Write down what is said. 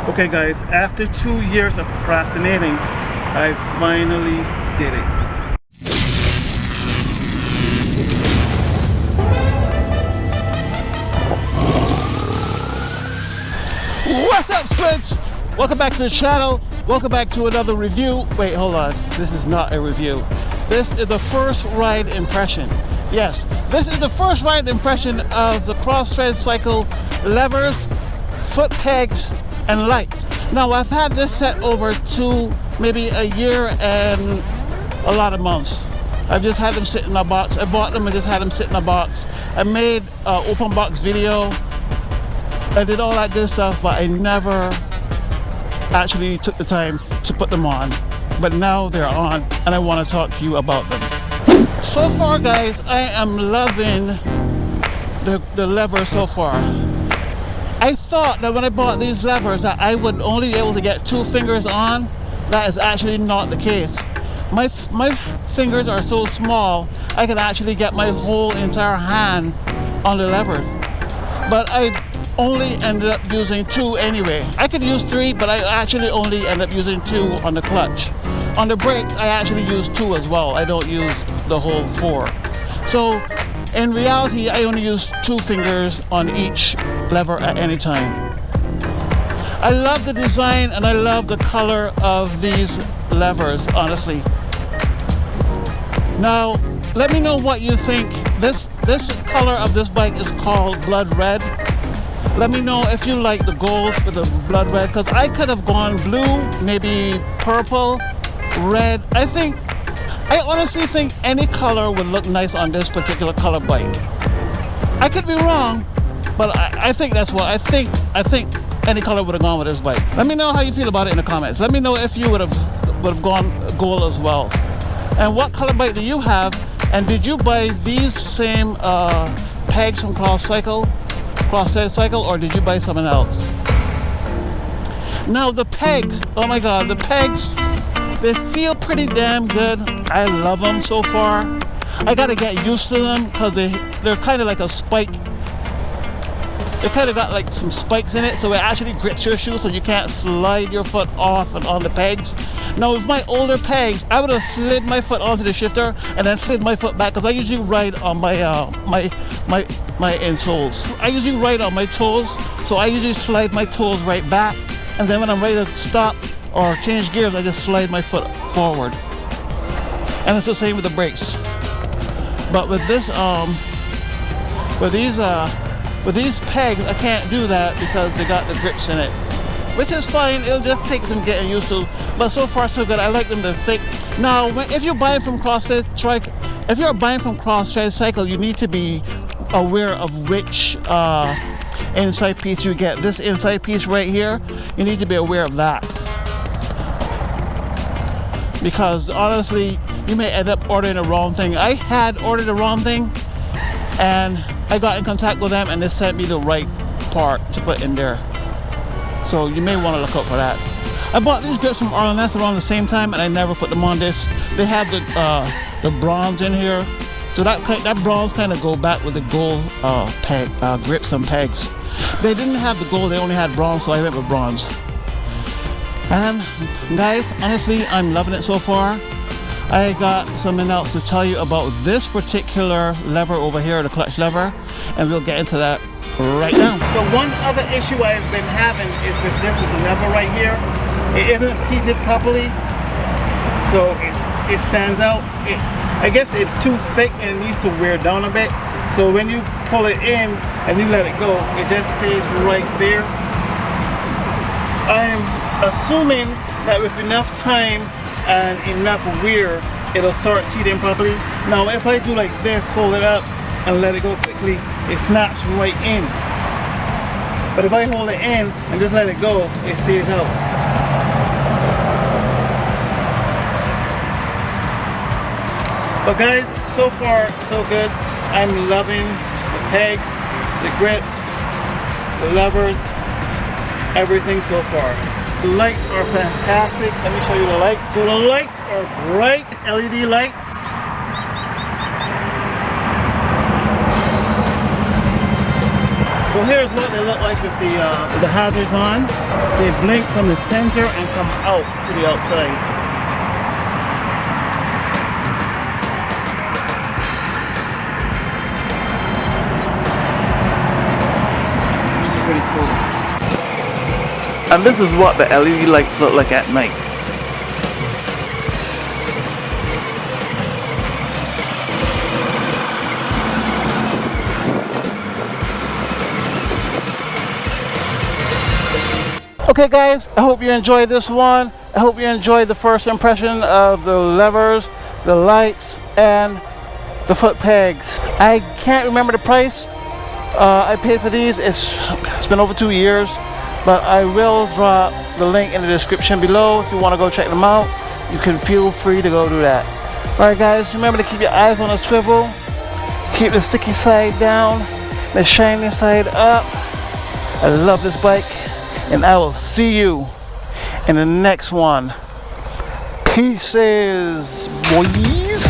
Okay guys, after 2 years of procrastinating, I finally did it. What's up, Squids? Welcome back to the channel. Welcome back to another review. Wait, hold on. This is not a review. This is the first ride impression. Yes, this is the first ride impression of the Crosssthreadcycle levers, foot pegs, and lights. Now, I've had this set over to maybe a year and a lot of months. I've just had them sit in a box. I bought them and just had them sit in a box. I made an open box video. I did all that good stuff, but I never actually took the time to put them on. But now they're on, and I want to talk to you about them. So far, guys, I am loving the lever so far. I thought that when I bought these levers that I would only be able to get 2 fingers on. That is actually not the case. My fingers are so small, I can actually get my whole entire hand on the lever. But I only ended up using 2 anyway. I could use 3, but I actually only end up using 2 on the clutch. On the brakes, I actually use 2 as well. I don't use the whole 4. So in reality, I only use 2 fingers on each lever at any time. I love the design and I love the color of these levers, honestly. Now, let me know what you think. This color of this bike is called Blood Red. Let me know if you like the gold with the blood red, because I could have gone blue, maybe purple, red. I honestly think any color would look nice on this particular color bike. I could be wrong, but I think that's what I think any color would have gone with this bike. Let me know how you feel about it in the comments. Let me know if you would have gone gold as well. And what color bike do you have? And did you buy these same pegs from Crosssthreadcycle, or did you buy something else? Now the pegs, oh my god, the pegs, they feel pretty damn good. I love them so far. I gotta get used to them because they're kind of like a spike. They kind of got like some spikes in it, so it actually grips your shoe so you can't slide your foot off and on the pegs. Now with my older pegs, I would have slid my foot onto the shifter and then slid my foot back, because I usually ride on my my insoles. I usually ride on my toes, so I usually slide my toes right back, and then when I'm ready to stop or change gears, I just slide my foot forward. And it's the same with the brakes. But with this with these pegs, I can't do that because they got the grips in it, which is fine. It'll just take some getting used to, but so far so good. I like them to thick. Now, if you're buying from Crosssthreadcycle, you need to be aware of which inside piece you get. This inside piece right here, you need to be aware of that, because honestly, you may end up ordering the wrong thing. I had ordered the wrong thing, and I got in contact with them and they sent me the right part to put in there. So you may want to look out for that. I bought these grips from R&S around the same time, and I never put them on this. They have the bronze in here, so that bronze kind of go back with the gold grips and pegs. They didn't have the gold, they only had bronze, so I went with bronze. And guys, honestly, I'm loving it so far. I got something else to tell you about this particular lever over here, the clutch lever, and we'll get into that right now. So one other issue I've been having is with this lever right here. It isn't seated properly, so it stands out. I guess it's too thick and it needs to wear down a bit. So when you pull it in and you let it go, it just stays right there. I'm assuming that with enough time and enough wear, it'll start seating properly. Now if I do like this, hold it up and let it go quickly, it snaps right in. But if I hold it in and just let it go, it stays out. But guys, so far so good. I'm loving the pegs, the grips, the levers, everything so far. The lights are fantastic. Let me show you the lights. So the lights are bright LED lights. So here's what they look like with the hazards on. They blink from the center and come out to the outside. Pretty cool. And this is what the LED lights look like at night. Okay guys, I hope you enjoyed this one. I hope you enjoyed the first impression of the levers, the lights, and the foot pegs. I can't remember the price. I paid for these. It's been over 2 years, but I will drop the link in the description below. If you want to go check them out, you can feel free to go do that. Alright guys, remember to keep your eyes on the swivel, keep the sticky side down, the shiny side up. I love this bike, and I will see you in the next one. Pieces, boys.